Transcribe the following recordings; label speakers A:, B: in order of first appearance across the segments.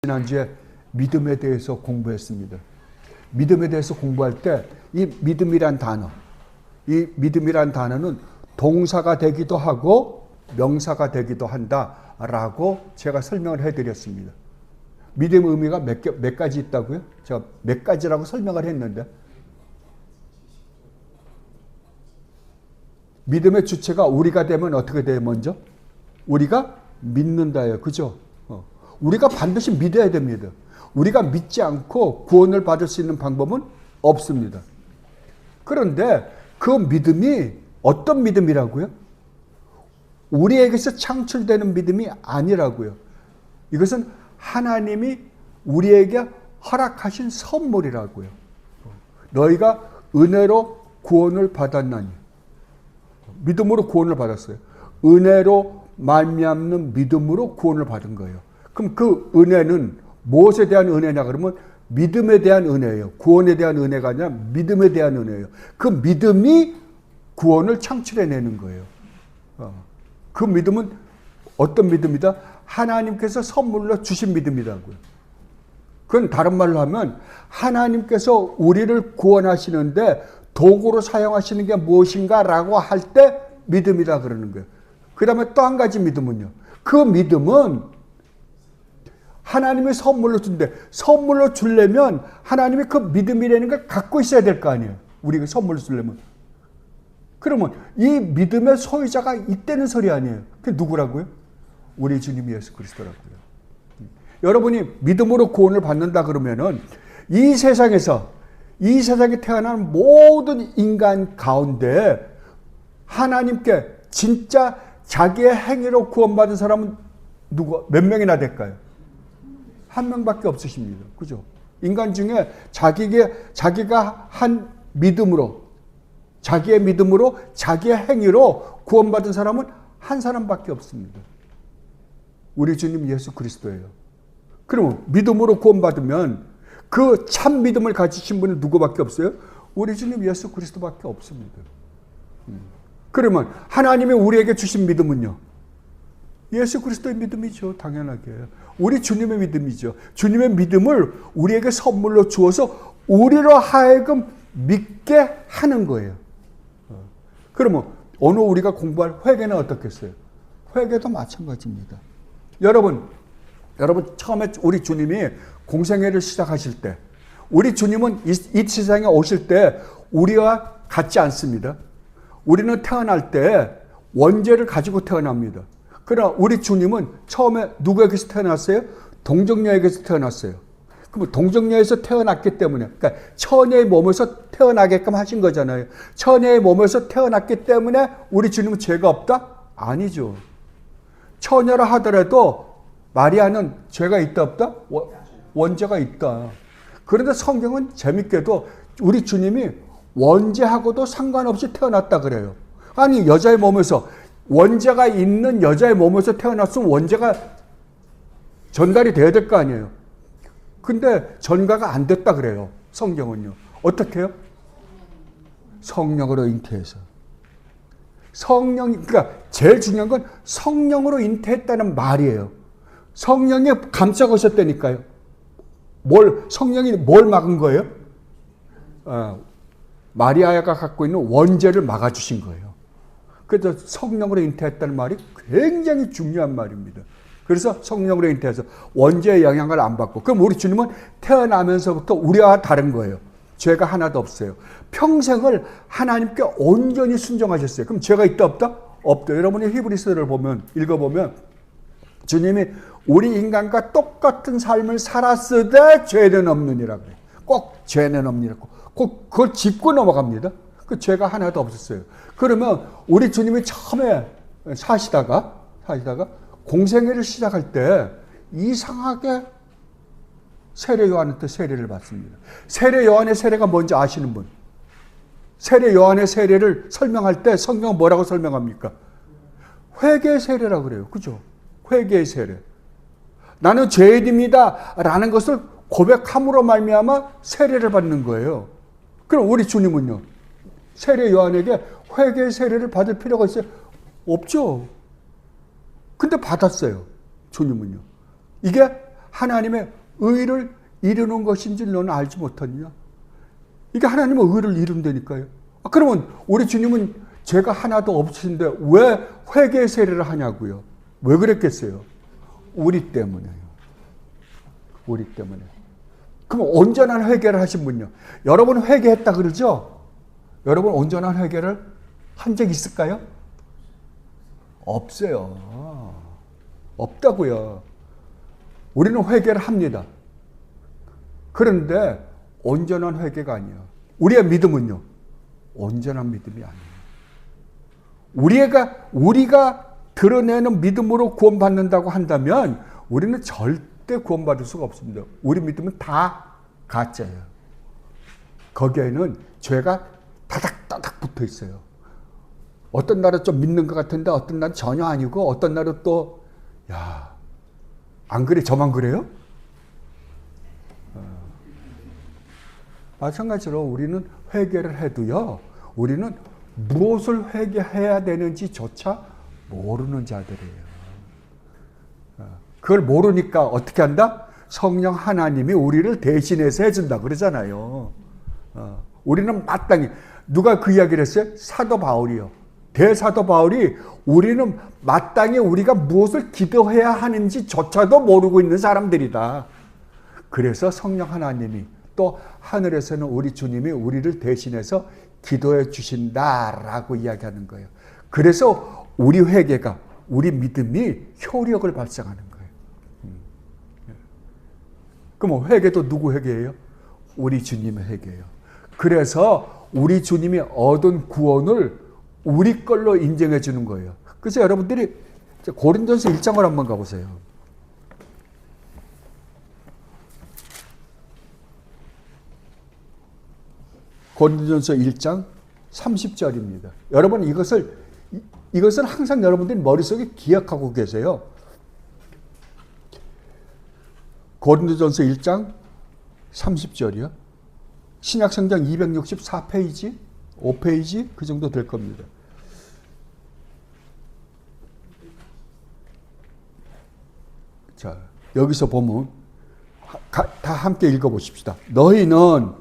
A: 지난주에 믿음에 대해서 공부했습니다. 믿음에 대해서 공부할 때 이 믿음이란 단어, 이 믿음이란 단어는 동사가 되기도 하고 명사가 되기도 한다라고 제가 설명을 해드렸습니다. 믿음의 의미가 몇 가지 있다고요? 제가 몇 가지라고 설명을 했는데 믿음의 주체가 우리가 되면 어떻게 돼요? 먼저 우리가 믿는다예요. 그죠? 우리가 반드시 믿어야 됩니다. 우리가 믿지 않고 구원을 받을 수 있는 방법은 없습니다. 그런데 그 믿음이 어떤 믿음이라고요? 우리에게서 창출되는 믿음이 아니라고요. 이것은 하나님이 우리에게 허락하신 선물이라고요. 너희가 은혜로 구원을 받았나니. 믿음으로 구원을 받았어요. 은혜로 말미암는 믿음으로 구원을 받은 거예요. 그럼 그 은혜는 무엇에 대한 은혜냐 그러면 믿음에 대한 은혜예요. 구원에 대한 은혜가 아니라 믿음에 대한 은혜예요. 그 믿음이 구원을 창출해내는 거예요. 그 믿음은 어떤 믿음이다? 하나님께서 선물로 주신 믿음이라고요. 그건 다른 말로 하면 하나님께서 우리를 구원하시는데 도구로 사용하시는 게 무엇인가라고 할 때 믿음이다 그러는 거예요. 그 다음에 또 한 가지 믿음은요. 그 믿음은 하나님의 선물로 준대. 선물로 주려면 하나님이 그 믿음이라는 걸 갖고 있어야 될 거 아니에요. 우리가 선물로 주려면. 그러면 이 믿음의 소유자가 있다는 소리 아니에요. 그게 누구라고요? 우리 주님 예수 그리스도라고요. 여러분이 믿음으로 구원을 받는다 그러면은 이 세상에 태어난 모든 인간 가운데 하나님께 진짜 자기의 행위로 구원받은 사람은 몇 명이나 될까요? 한 명밖에 없으십니다. 그죠? 인간 중에 자기가 한 믿음으로, 자기의 믿음으로, 자기의 행위로 구원받은 사람은 한 사람밖에 없습니다. 우리 주님 예수 그리스도예요. 그러면 믿음으로 구원받으면 그 참 믿음을 가지신 분은 누구밖에 없어요? 우리 주님 예수 그리스도밖에 없습니다. 그러면 하나님이 우리에게 주신 믿음은요? 예수 그리스도의 믿음이죠. 당연하게. 우리 주님의 믿음이죠. 주님의 믿음을 우리에게 선물로 주어서 우리로 하여금 믿게 하는 거예요. 그러면 오늘 우리가 공부할 회개는 어떻겠어요? 회개도 마찬가지입니다. 여러분 처음에 우리 주님이 공생애를 시작하실 때 우리 주님은 이 세상에 오실 때 우리와 같지 않습니다. 우리는 태어날 때 원죄를 가지고 태어납니다. 그러나 우리 주님은 처음에 누구에게서 태어났어요? 동정녀에게서 태어났어요. 그럼 동정녀에서 태어났기 때문에, 그러니까 처녀의 몸에서 태어나게끔 하신 거잖아요. 처녀의 몸에서 태어났기 때문에 우리 주님은 죄가 없다? 아니죠. 처녀라 하더라도 마리아는 죄가 있다 없다? 원죄가 있다. 그런데 성경은 재밌게도 우리 주님이 원죄하고도 상관없이 태어났다 그래요. 아니 여자의 몸에서 원죄가 있는 여자의 몸에서 태어났으면 원죄가 전달이 돼야 될 거 아니에요. 근데 전가가 안 됐다 그래요. 성경은요. 어떻게 해요? 성령으로 잉태해서. 그러니까 제일 중요한 건 성령으로 잉태했다는 말이에요. 성령이 감싸고셨다니까요. 성령이 뭘 막은 거예요? 마리아가 갖고 있는 원죄를 막아주신 거예요. 그래서 성령으로 잉태했다는 말이 굉장히 중요한 말입니다. 그래서 성령으로 잉태해서 원죄의 영향을 안 받고. 그럼 우리 주님은 태어나면서부터 우리와 다른 거예요. 죄가 하나도 없어요. 평생을 하나님께 온전히 순종하셨어요. 그럼 죄가 있다 없다? 없다. 여러분이 히브리서를 읽어보면 주님이 우리 인간과 똑같은 삶을 살았으되 죄는 없느니라 그래요. 꼭 죄는 없느니라고. 그걸 짚고 넘어갑니다. 그 죄가 하나도 없었어요. 그러면 우리 주님이 처음에 사시다가 공생애를 시작할 때 이상하게 세례 요한한테 세례를 받습니다. 세례 요한의 세례가 뭔지 아시는 분? 세례 요한의 세례를 설명할 때 성경은 뭐라고 설명합니까? 회개의 세례라고 그래요. 그죠? 회개의 세례. 나는 죄인입니다 라는 것을 고백함으로 말미암아 세례를 받는 거예요. 그럼 우리 주님은요? 세례 요한에게 회개의 세례를 받을 필요가 있어요? 없죠. 근데 받았어요. 주님은요. 이게 하나님의 의를 이루는 것인지 너는 알지 못하느냐? 이게 하나님은 의를 이룬다니까요. 그러면 우리 주님은 죄가 하나도 없으신데 왜 회개 세례를 하냐고요? 왜 그랬겠어요? 우리 때문에요. 우리 때문에. 그럼 온전한 회개를 하신 분요. 여러분 회개했다 그러죠? 여러분 온전한 회개를 한 적 있을까요? 없어요. 없다고요. 우리는 회개를 합니다. 그런데 온전한 회개가 아니에요. 우리의 믿음은요. 온전한 믿음이 아니에요. 우리가 드러내는 믿음으로 구원받는다고 한다면 우리는 절대 구원받을 수가 없습니다. 우리 믿음은 다 가짜예요. 거기에는 죄가 다닥다닥 붙어 있어요. 어떤 날은 좀 믿는 것 같은데 어떤 날은 전혀 아니고 어떤 날은 또 안 그래? 저만 그래요? 마찬가지로 우리는 회개를 해도요. 우리는 무엇을 회개해야 되는지조차 모르는 자들이에요. 그걸 모르니까 어떻게 한다? 성령 하나님이 우리를 대신해서 해준다 그러잖아요. 우리는 마땅히 누가 그 이야기를 했어요? 사도 바울이요. 대사도 바울이 우리는 마땅히 우리가 무엇을 기도해야 하는지조차도 모르고 있는 사람들이다. 그래서 성령 하나님이 또 하늘에서는 우리 주님이 우리를 대신해서 기도해 주신다라고 이야기하는 거예요. 그래서 우리 회개가, 우리 믿음이 효력을 발생하는 거예요. 그럼 회개도 누구 회개예요? 우리 주님의 회개예요. 그래서 우리 주님이 얻은 구원을 우리 걸로 인정해 주는 거예요. 그래서 여러분들이 고린도전서 1장을 한번 가보세요. 고린도전서 1장 30절입니다. 여러분 이것을 항상 여러분들이 머릿속에 기억하고 계세요. 고린도전서 1장 30절이요. 신약성경 264페이지, 5페이지 그 정도 될 겁니다. 자, 여기서 보면 다 함께 읽어보십시다. 너희는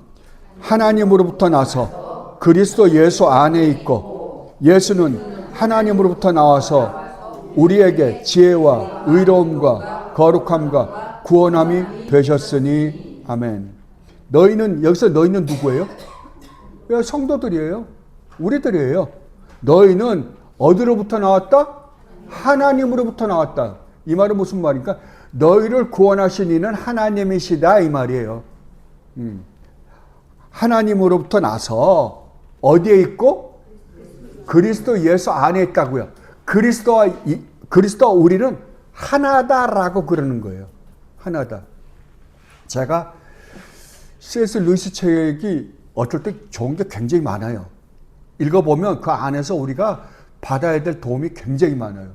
A: 하나님으로부터 나서 그리스도 예수 안에 있고 예수는 하나님으로부터 나와서 우리에게 지혜와 의로움과 거룩함과 구원함이 되셨으니 아멘. 너희는 여기서 너희는 누구예요? 성도들이에요. 우리들이에요. 너희는 어디로부터 나왔다? 하나님으로부터 나왔다. 이 말은 무슨 말입니까? 너희를 구원하신 이는 하나님이시다 이 말이에요. 하나님으로부터 나서 어디에 있고? 그리스도 예수 안에 있다고요. 그리스도와 우리는 하나다라고 그러는 거예요. 하나다. 제가 C.S. 루이스 책이 어쩔 때 좋은 게 굉장히 많아요. 읽어보면 그 안에서 우리가 받아야 될 도움이 굉장히 많아요.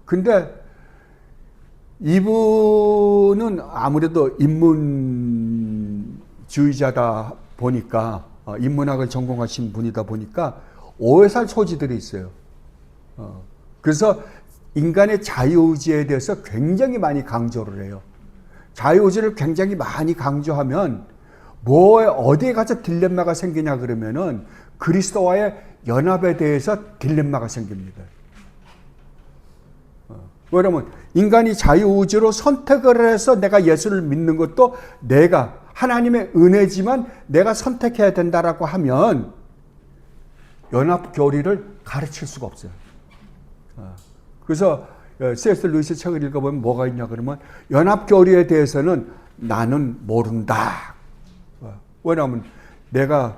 A: 근데 이분은 아무래도 인문주의자다 보니까 인문학을 전공하신 분이다 보니까 오해살 소지들이 있어요. 그래서 인간의 자유의지에 대해서 굉장히 많이 강조를 해요. 자유의지를 굉장히 많이 강조하면 어디에 가서 딜레마가 생기냐 그러면은 그리스도와의 연합에 대해서 딜레마가 생깁니다. 왜냐하면 인간이 자유의지로 선택을 해서 내가 예수를 믿는 것도 내가 하나님의 은혜지만 내가 선택해야 된다라고 하면 연합교리를 가르칠 수가 없어요. 그래서 C.S. 루이스 책을 읽어보면 뭐가 있냐 그러면 연합교리에 대해서는 나는 모른다. 왜냐하면 내가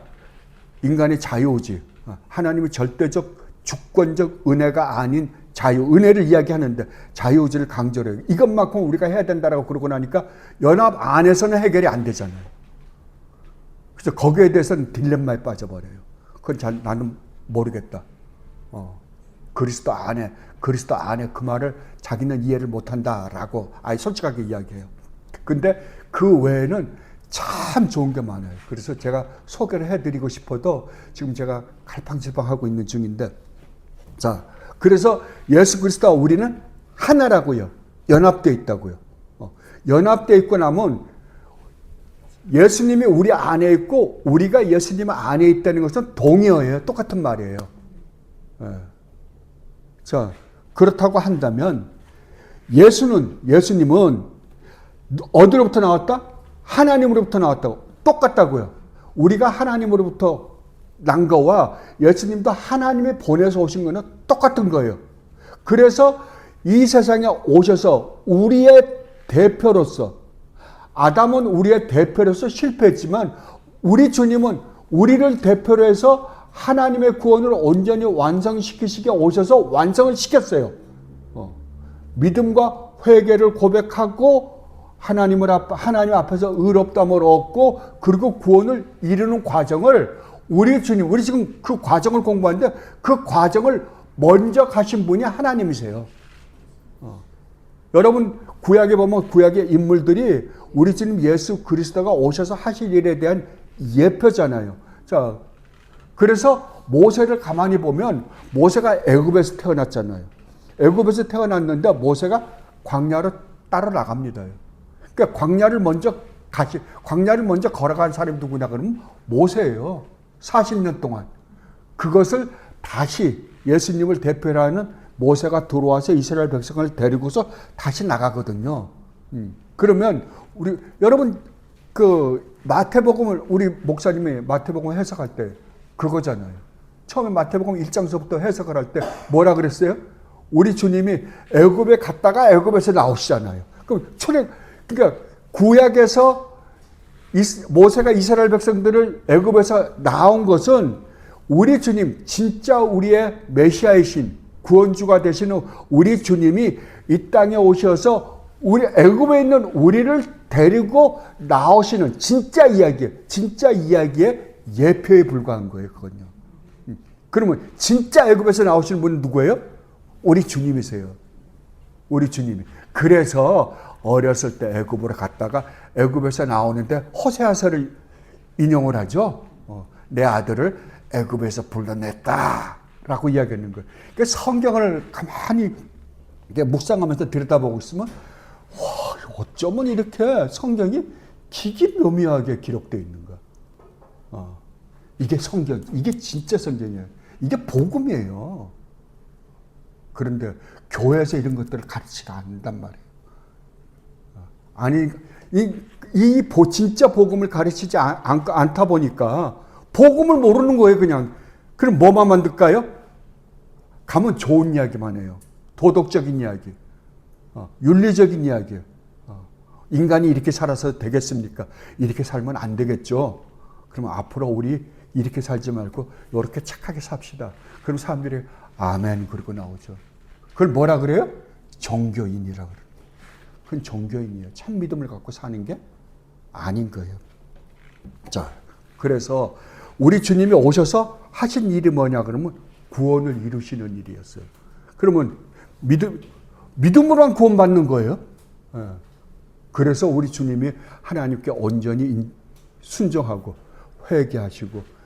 A: 인간의 자유의지, 하나님의 절대적 주권적 은혜가 아닌 은혜를 이야기하는데 자유의지를 강조를 해요. 이것만큼 우리가 해야 된다라고 그러고 나니까 연합 안에서는 해결이 안 되잖아요. 그래서 거기에 대해서는 딜레마에 빠져버려요. 그건 나는 모르겠다. 그리스도 안에 그 말을 자기는 이해를 못한다라고 아예 솔직하게 이야기해요. 근데 그 외에는 참 좋은 게 많아요. 그래서 제가 소개를 해드리고 싶어도 지금 제가 갈팡질팡하고 있는 중인데, 자, 그래서 예수 그리스도와 우리는 하나라고요. 연합되어 있다고요. 연합되어 있고 나면 예수님이 우리 안에 있고 우리가 예수님 안에 있다는 것은 동의어예요. 똑같은 말이에요. 예. 자, 그렇다고 한다면 예수님은 어디로부터 나왔다? 하나님으로부터 나왔다고. 똑같다고요. 우리가 하나님으로부터 난 거와 예수님도 하나님이 보내서 오신 거는 똑같은 거예요. 그래서 이 세상에 오셔서 우리의 대표로서, 아담은 우리의 대표로서 실패했지만 우리 주님은 우리를 대표로 해서 하나님의 구원을 온전히 완성시키시게 오셔서 완성을 시켰어요. 믿음과 회개를 고백하고 하나님 앞에서 의롭다함을 얻고 그리고 구원을 이루는 과정을 우리 지금 그 과정을 공부하는데 그 과정을 먼저 가신 분이 하나님이세요. 여러분 구약에 보면 구약의 인물들이 우리 주님 예수 그리스도가 오셔서 하실 일에 대한 예표잖아요. 자, 그래서 모세를 가만히 보면 모세가 애굽에서 태어났잖아요. 애굽에서 태어났는데 모세가 광야로 따라 나갑니다. 그러니까 광야를 먼저 걸어간 사람이 누구냐 그러면 모세예요. 40년 동안. 그것을 다시 예수님을 대표로 하는 모세가 들어와서 이스라엘 백성을 데리고서 다시 나가거든요. 그러면 여러분 그 마태복음을 우리 목사님이 마태복음을 해석할 때 그거잖아요. 처음에 마태복음 1장서부터 해석을 할 때 뭐라 그랬어요? 우리 주님이 애굽에 갔다가 애굽에서 나오시잖아요. 그러니까 구약에서 모세가 이스라엘 백성들을 애굽에서 나온 것은 우리 주님, 진짜 우리의 메시아이신 구원주가 되시는 우리 주님이 이 땅에 오셔서 우리 애굽에 있는 우리를 데리고 나오시는 진짜 이야기의 예표에 불과한 거예요, 그건요. 그러면 진짜 애굽에서 나오시는 분은 누구예요? 우리 주님이세요. 우리 주님이. 그래서 어렸을 때 애굽으로 갔다가 애굽에서 나오는데 호세아서를 인용을 하죠. 내 아들을 애굽에서 불러냈다라고 이야기하는 거예요. 그러니까 성경을 가만히 묵상하면서 들여다보고 있으면 와, 어쩌면 이렇게 성경이 기기묘묘하게 기록되어 있는가. 이게 성경, 이게 진짜 성경이에요. 이게 복음이에요. 그런데 교회에서 이런 것들을 가르치지 않는단 말이에요. 아니, 진짜 복음을 가르치지 않다 보니까 복음을 모르는 거예요, 그냥. 그럼 뭐만 만들까요? 가면 좋은 이야기만 해요. 도덕적인 이야기, 윤리적인 이야기. 인간이 이렇게 살아서 되겠습니까? 이렇게 살면 안 되겠죠. 그러면 앞으로 우리 이렇게 살지 말고 이렇게 착하게 삽시다. 그럼 사람들이 아멘 그러고 나오죠. 그걸 뭐라 그래요? 종교인이라 그래요. 그건 종교인이에요. 참 믿음을 갖고 사는 게 아닌 거예요. 자, 그래서 우리 주님이 오셔서 하신 일이 뭐냐 그러면 구원을 이루시는 일이었어요. 그러면 믿음으로만 구원받는 거예요. 그래서 우리 주님이 하나님께 온전히 순종하고 회개하시고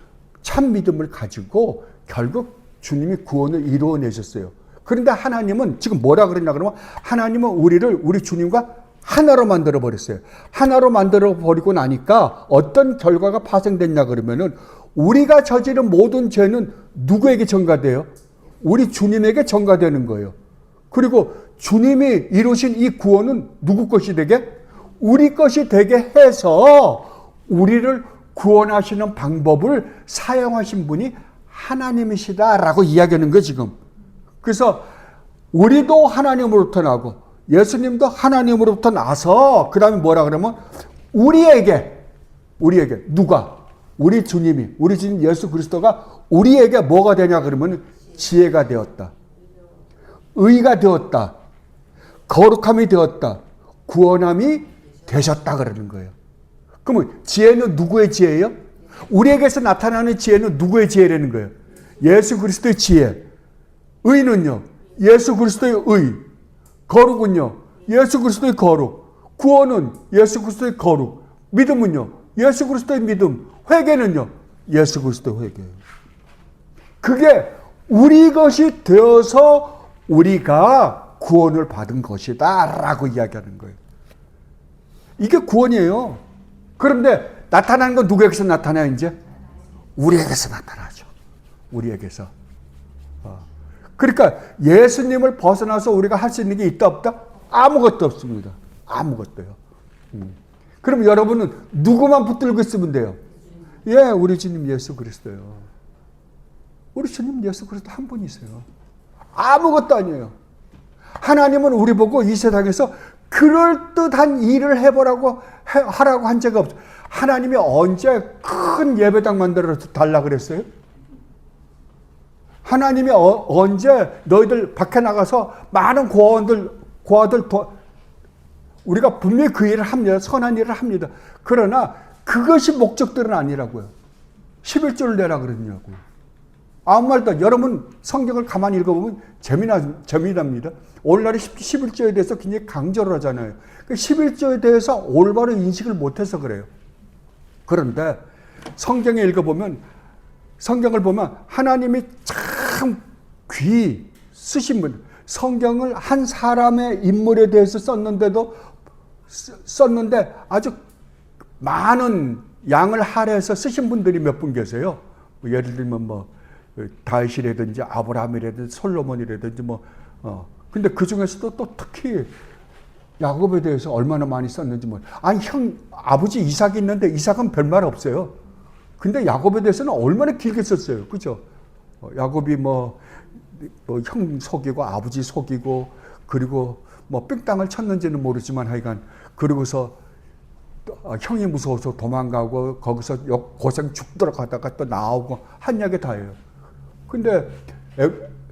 A: 참 믿음을 가지고 결국 주님이 구원을 이루어내셨어요. 그런데 하나님은 지금 뭐라 그러냐 그러면 하나님은 우리 주님과 하나로 만들어 버렸어요. 하나로 만들어 버리고 나니까 어떤 결과가 파생됐냐 그러면은 우리가 저지른 모든 죄는 누구에게 전가돼요? 우리 주님에게 전가되는 거예요. 그리고 주님이 이루신 이 구원은 누구 것이 되게? 우리 것이 되게 해서 우리를 구원하시는 방법을 사용하신 분이 하나님이시다라고 이야기하는 거예요, 지금. 그래서 우리도 하나님으로부터 나고 예수님도 하나님으로부터 나서 그 다음에 뭐라 그러면 우리에게 누가? 우리 주님 예수 그리스도가 우리에게 뭐가 되냐 그러면 지혜가 되었다. 의가 되었다. 거룩함이 되었다. 구원함이 되셨다 그러는 거예요. 그러면 지혜는 누구의 지혜예요? 우리에게서 나타나는 지혜는 누구의 지혜라는 거예요? 예수 그리스도의 지혜. 의는요? 예수 그리스도의 의. 거룩은요? 예수 그리스도의 거룩. 구원은 예수 그리스도의 거룩. 믿음은요? 예수 그리스도의 믿음. 회개는요? 예수 그리스도의 회개예요. 그게 우리 것이 되어서 우리가 구원을 받은 것이다 라고 이야기하는 거예요. 이게 구원이에요. 그런데 나타나는 건 누구에게서 나타나요, 이제? 우리에게서 나타나죠. 우리에게서. 그러니까 예수님을 벗어나서 우리가 할 수 있는 게 있다, 없다? 아무것도 없습니다. 아무것도요. 그럼 여러분은 누구만 붙들고 있으면 돼요? 예, 우리 주님 예수 그리스도요. 우리 주님 예수 그리스도 한 분이세요. 아무것도 아니에요. 하나님은 우리 보고 이 세상에서 그럴듯한 일을 해보라고 하라고 한 적이 없어요. 하나님이 언제 큰 예배당 만들어 달라 그랬어요? 하나님이 언제 너희들 밖에 나가서 많은 고아들 우리가 분명히 그 일을 합니다. 선한 일을 합니다. 그러나 그것이 목적들은 아니라고요. 11조를 내라 그러냐고요. 아무 말도 여러분 성경을 가만히 읽어보면 재미납니다. 오늘날의 11조에 대해서 굉장히 강조를 하잖아요. 그 11조에 대해서 올바로 인식을 못해서 그래요. 그런데 성경에 읽어보면 성경을 보면 하나님이 참 귀 쓰신 분, 성경을 한 사람의 인물에 대해서 썼는데 아주 많은 양을 할애해서 쓰신 분들이 몇 분 계세요. 예를 들면 다윗이라든지 아브라함이라든지 솔로몬이라든지 근데 그 중에서도 또 특히 야곱에 대해서 얼마나 많이 썼는지 아니 아버지 이삭이 있는데 이삭은 별말 없어요. 근데 야곱에 대해서는 얼마나 길게 썼어요. 그죠? 야곱이 형 속이고 아버지 속이고 그리고 삥땅을 쳤는지는 모르지만 하여간 그러고서 형이 무서워서 도망가고 거기서 고생 죽도록 하다가 또 나오고 한 이야기 다예요. 근데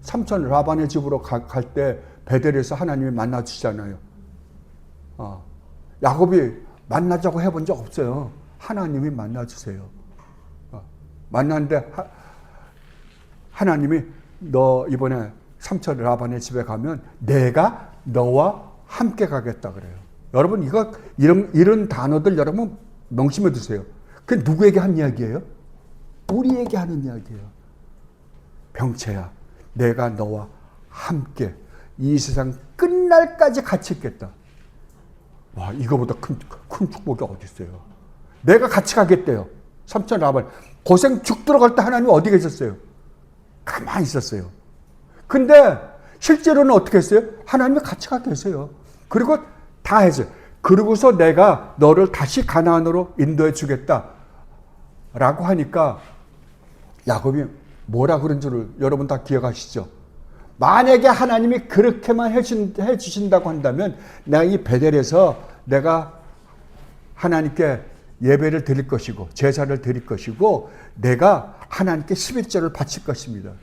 A: 삼촌 라반의 집으로 갈 때 베델에서 하나님이 만나 주시잖아요. 야곱이 만나자고 해본 적 없어요. 하나님이 만나 주세요. 만났는데 하나님이 너 이번에 삼촌 라반의 집에 가면 내가 너와 함께 가겠다 그래요. 여러분 이런 단어들 여러분 명심해 두세요. 그게 누구에게 한 이야기예요? 우리에게 하는 이야기예요. 병채야, 내가 너와 함께 이 세상 끝날까지 같이 있겠다. 와, 이거보다 큰 축복이 어디 있어요? 내가 같이 가겠대요. 삼촌 라반 고생 죽도록 할 때 하나님 어디 계셨어요? 가만히 있었어요. 근데 실제로는 어떻게 했어요? 하나님이 같이 가 계세요. 그리고 다 했어요. 그러고서 내가 너를 다시 가나안으로 인도해 주겠다 라고 하니까 야곱이 뭐라 그런 줄을 여러분 다 기억하시죠? 만약에 하나님이 그렇게만 해주신다고 한다면 내가 이 베델에서 내가 하나님께 예배를 드릴 것이고 제사를 드릴 것이고 내가 하나님께 11조를 바칠 것입니다.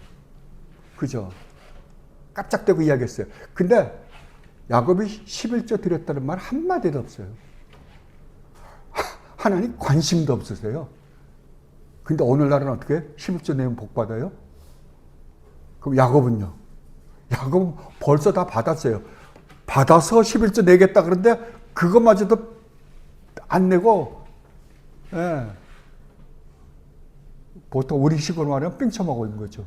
A: 그죠? 깜짝대고 이야기했어요. 근데 야곱이 11조 드렸다는 말 한마디도 없어요. 하나님 관심도 없으세요. 근데 오늘날은 어떻게 11조 내면 복 받아요? 그럼 야곱은요? 야곱은 벌써 다 받았어요. 받아서 11조 내겠다 그런데 그것마저도 안 내고 보통 우리 식으로 말하면 삥 쳐먹고 있는 거죠.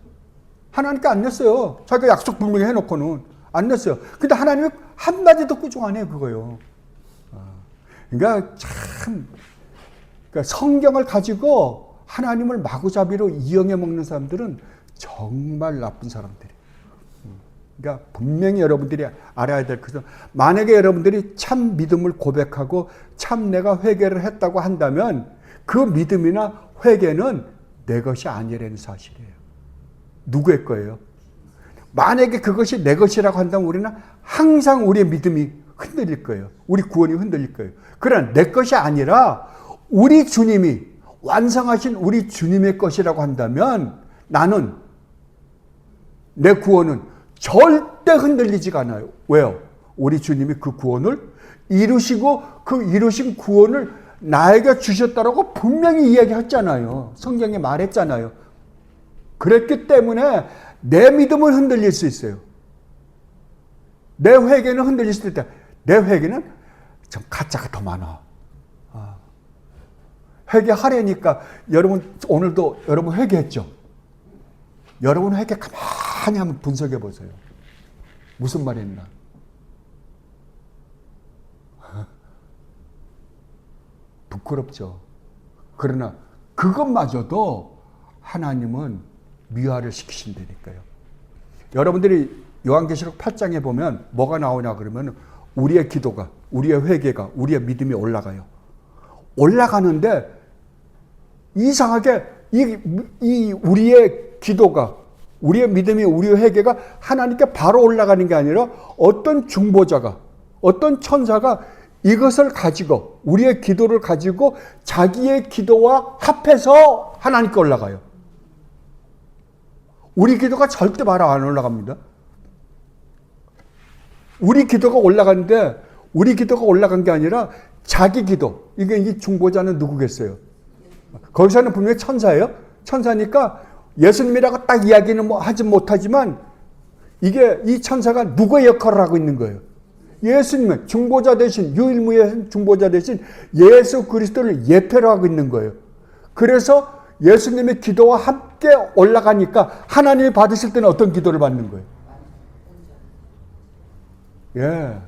A: 하나님께 안 냈어요. 자기가 약속 분명히 해놓고는 안 냈어요. 근데 하나님이 한마디도 꾸중 안 해요, 그거요. 그러니까 그러니까 성경을 가지고 하나님을 마구잡이로 이용해 먹는 사람들은 정말 나쁜 사람들이에요. 그러니까 분명히 여러분들이 알아야 될 것은 만약에 여러분들이 참 믿음을 고백하고 참 내가 회개를 했다고 한다면 그 믿음이나 회개는 내 것이 아니라는 사실이에요. 누구의 거예요? 만약에 그것이 내 것이라고 한다면 우리는 항상 우리의 믿음이 흔들릴 거예요. 우리 구원이 흔들릴 거예요. 그러나 내 것이 아니라 우리 주님이 완성하신 우리 주님의 것이라고 한다면 나는 내 구원은 절대 흔들리지가 않아요. 왜요? 우리 주님이 그 구원을 이루시고 그 이루신 구원을 나에게 주셨다라고 분명히 이야기했잖아요. 성경에 말했잖아요. 그랬기 때문에 내 믿음은 흔들릴 수 있어요. 내 회개는 흔들릴 수 있다. 내 회개는 좀 가짜가 더 많아. 회개하려니까 여러분 오늘도 여러분 회개했죠? 여러분 회개 가만히 한번 분석해 보세요. 무슨 말 했나? 부끄럽죠. 그러나 그것마저도 하나님은 미화를 시키신다니까요. 여러분들이 요한계시록 8장에 보면 뭐가 나오냐 그러면 우리의 기도가, 우리의 회개가, 우리의 믿음이 올라가요. 올라가는데 이상하게 이 우리의 기도가, 우리의 믿음이, 우리의 회개가 하나님께 바로 올라가는 게 아니라 어떤 중보자가, 어떤 천사가 이것을 가지고, 우리의 기도를 가지고 자기의 기도와 합해서 하나님께 올라가요. 우리 기도가 절대 바로 안 올라갑니다. 우리 기도가 올라가는데, 우리 기도가 올라간 게 아니라 자기 기도. 이게 이 중보자는 누구겠어요? 거기서는 분명히 천사예요. 천사니까 예수님이라고 딱 이야기는 하지 못하지만 이게 이 천사가 누구의 역할을 하고 있는 거예요? 예수님의 중보자 대신, 유일무이한 중보자 대신 예수 그리스도를 예표로 하고 있는 거예요. 그래서 예수님의 기도와 함께 올라가니까 하나님이 받으실 때는 어떤 기도를 받는 거예요? 예.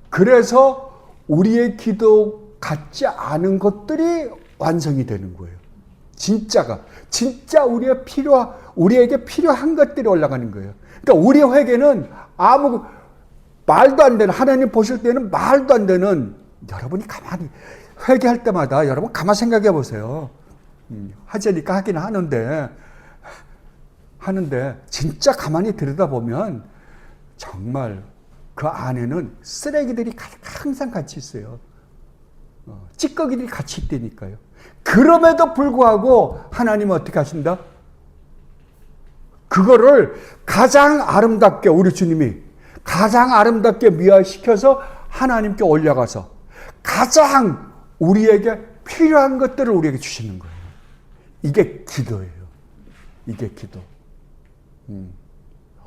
A: 그래서 우리의 기도 같지 않은 것들이 완성이 되는 거예요. 진짜 우리에게 필요한 것들이 올라가는 거예요. 그러니까 우리 회개는 아무 말도 안 되는, 하나님 보실 때는 말도 안 되는, 여러분이 가만히 회개할 때마다 여러분 가만히 생각해 보세요. 하자니까 하긴 하는데 진짜 가만히 들여다보면 정말 그 안에는 쓰레기들이 항상 같이 있어요. 찌꺼기들이 같이 있다니까요. 그럼에도 불구하고 하나님은 어떻게 하신다? 그거를 가장 아름답게, 우리 주님이 가장 아름답게 미화시켜서 하나님께 올려가서 가장 우리에게 필요한 것들을 우리에게 주시는 거예요. 이게 기도예요. 이게 기도.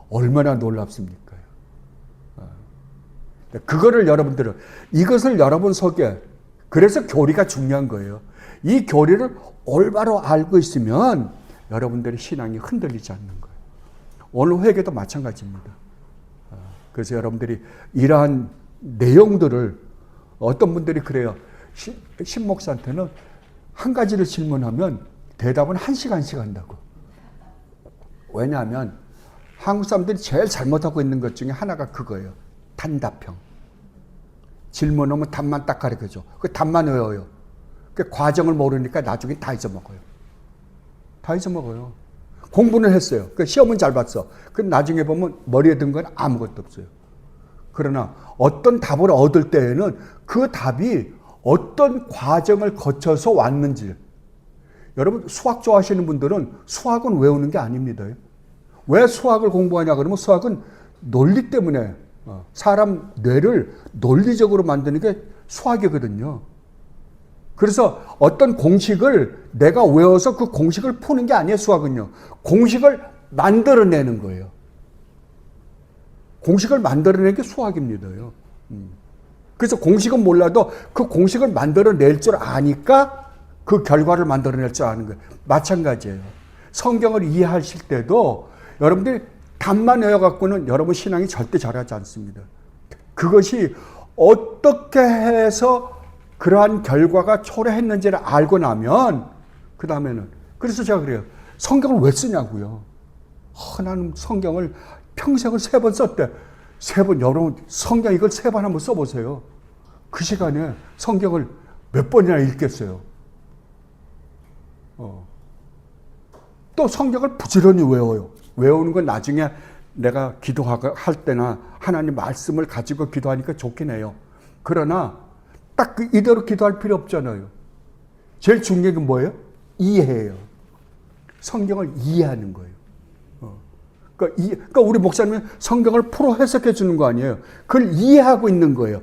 A: 얼마나 놀랍습니까? 그거를 여러분들은, 이것을 여러분 속에, 그래서 교리가 중요한 거예요. 이 교리를 올바로 알고 있으면 여러분들의 신앙이 흔들리지 않는 거예요. 오늘 회개도 마찬가지입니다. 그래서 여러분들이 이러한 내용들을, 어떤 분들이 그래요. 신 목사한테는 한 가지를 질문하면 대답은 1시간씩 한다고. 왜냐하면 한국 사람들이 제일 잘못하고 있는 것 중에 하나가 그거예요. 단답형. 질문하면 답만 딱 가르쳐줘. 그 답만 외워요. 그 과정을 모르니까 나중에 다 잊어먹어요. 다 잊어먹어요. 공부는 했어요. 그 시험은 잘 봤어. 그 나중에 보면 머리에 든 건 아무것도 없어요. 그러나 어떤 답을 얻을 때에는 그 답이 어떤 과정을 거쳐서 왔는지. 여러분 수학 좋아하시는 분들은 수학은 외우는 게 아닙니다. 왜 수학을 공부하냐 그러면 수학은 논리 때문에, 사람 뇌를 논리적으로 만드는 게 수학이거든요. 그래서 어떤 공식을 내가 외워서 그 공식을 푸는 게 아니에요, 수학은요. 공식을 만들어내는 거예요. 공식을 만들어내는 게 수학입니다. 그래서 공식은 몰라도 그 공식을 만들어낼 줄 아니까 그 결과를 만들어낼 줄 아는 거예요. 마찬가지예요. 성경을 이해하실 때도 여러분들이 답만 외워갖고는 여러분 신앙이 절대 잘하지 않습니다. 그것이 어떻게 해서 그러한 결과가 초래했는지를 알고 나면 그 다음에는, 그래서 제가 그래요. 성경을 왜 쓰냐고요. 나는 성경을 평생을 3번 썼대. 3번, 여러분 성경 이걸 3번 한번 써보세요. 그 시간에 성경을 몇 번이나 읽겠어요. 또 성경을 부지런히 외워요. 외우는 건 나중에 내가 기도할 때나 하나님 말씀을 가지고 기도하니까 좋긴 해요. 그러나 딱 이대로 기도할 필요 없잖아요. 제일 중요한 건 뭐예요? 이해해요. 성경을 이해하는 거예요. 그러니까 우리 목사님은 성경을 풀어 해석해 주는 거 아니에요. 그걸 이해하고 있는 거예요.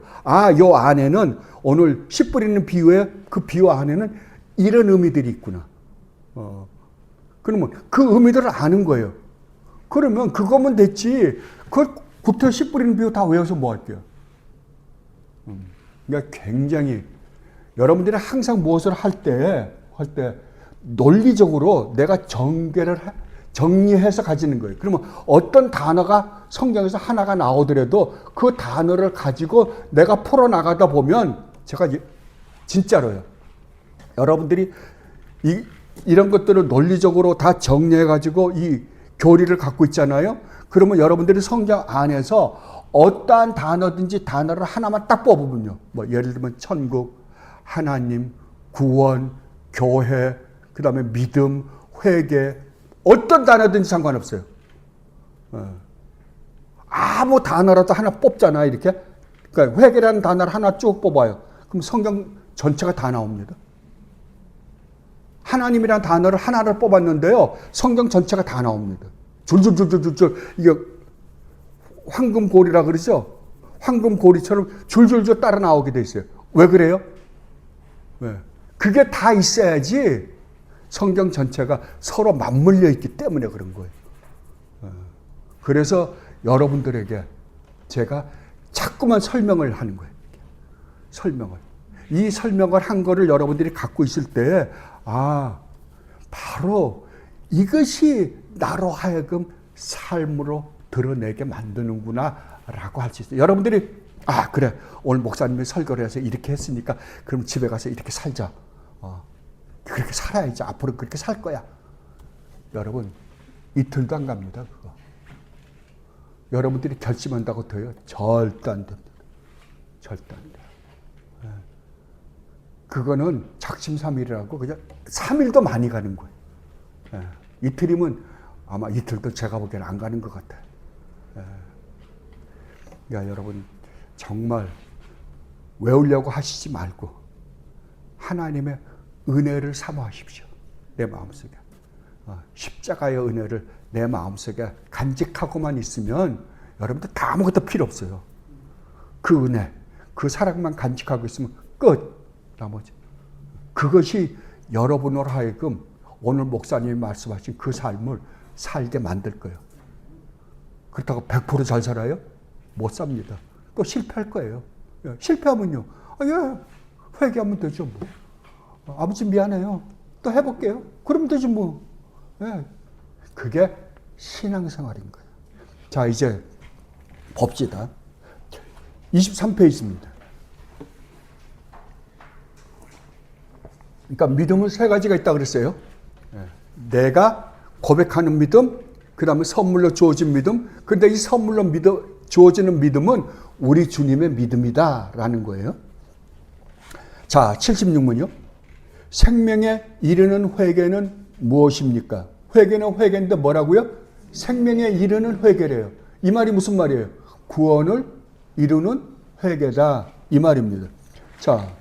A: 요 안에는 오늘 씨 뿌리는 비유에 그 비유 안에는 이런 의미들이 있구나. 그러면 그 의미들을 아는 거예요. 그러면 그거면 됐지. 그걸 구태 씨 뿌리는 비유 다 외워서 뭐 할게요? 그러니까 굉장히 여러분들이 항상 무엇을 할 때 논리적으로 내가 정리해서 가지는 거예요. 그러면 어떤 단어가 성경에서 하나가 나오더라도 그 단어를 가지고 내가 풀어나가다 보면 제가 진짜로요. 여러분들이 이런 것들을 논리적으로 다 정리해가지고 이 교리를 갖고 있잖아요. 그러면 여러분들이 성경 안에서 어떠한 단어든지 단어를 하나만 딱 뽑으면요. 뭐 예를 들면 천국, 하나님, 구원, 교회, 그 다음에 믿음, 회개, 어떤 단어든지 상관없어요. 아무 단어라도 하나 뽑잖아요. 이렇게. 그러니까 회개라는 단어를 하나 쭉 뽑아요. 그럼 성경 전체가 다 나옵니다. 하나님이라는 단어를 하나를 뽑았는데요. 성경 전체가 다 나옵니다. 줄줄줄줄줄 이게 황금고리라 그러죠. 황금고리처럼 줄줄줄 따라 나오게 돼 있어요. 왜 그래요? 왜? 그게 다 있어야지 성경 전체가 서로 맞물려 있기 때문에 그런 거예요. 그래서 여러분들에게 제가 자꾸만 설명을 하는 거예요. 설명을. 이 설명을 한 거를 여러분들이 갖고 있을 때, 바로 이것이 나로 하여금 삶으로 드러내게 만드는구나 라고 할 수 있어요. 여러분들이 그래, 오늘 목사님이 설교를 해서 이렇게 했으니까 그럼 집에 가서 이렇게 살자. 그렇게 살아야지. 앞으로 그렇게 살 거야. 여러분, 이틀도 안 갑니다. 그거. 여러분들이 결심한다고 돼요? 절대 안 됩니다. 절대 안 돼요. 그거는 작심삼일이라고 그냥 3일도 많이 가는 거예요. 이틀이면 아마 이틀도 제가 보기에는 안 가는 것 같아요. 여러분 정말 외우려고 하시지 말고 하나님의 은혜를 사모하십시오. 내 마음속에. 십자가의 은혜를 내 마음속에 간직하고만 있으면 여러분들 다 아무것도 필요 없어요. 그 은혜, 그 사랑만 간직하고 있으면 끝. 나머지. 그것이 여러분으로 하여금 오늘 목사님이 말씀하신 그 삶을 살게 만들 거예요. 그렇다고 100% 잘 살아요? 못 삽니다. 또 실패할 거예요. 실패하면요. 회개하면 되죠. 뭐. 아버지 미안해요. 또 해볼게요. 그러면 되지 뭐. 그게 신앙생활인 거예요. 자, 이제 봅시다. 23페이지입니다. 그러니까 믿음은 세 가지가 있다고 그랬어요. 내가 고백하는 믿음, 그 다음에 선물로 주어진 믿음. 그런데 이 선물로 주어지는 믿음은 우리 주님의 믿음이다라는 거예요. 자, 76문이요. 생명에 이르는 회개는 무엇입니까? 회개는 회개인데 뭐라고요? 생명에 이르는 회개래요. 이 말이 무슨 말이에요? 구원을 이루는 회개다. 이 말입니다. 자,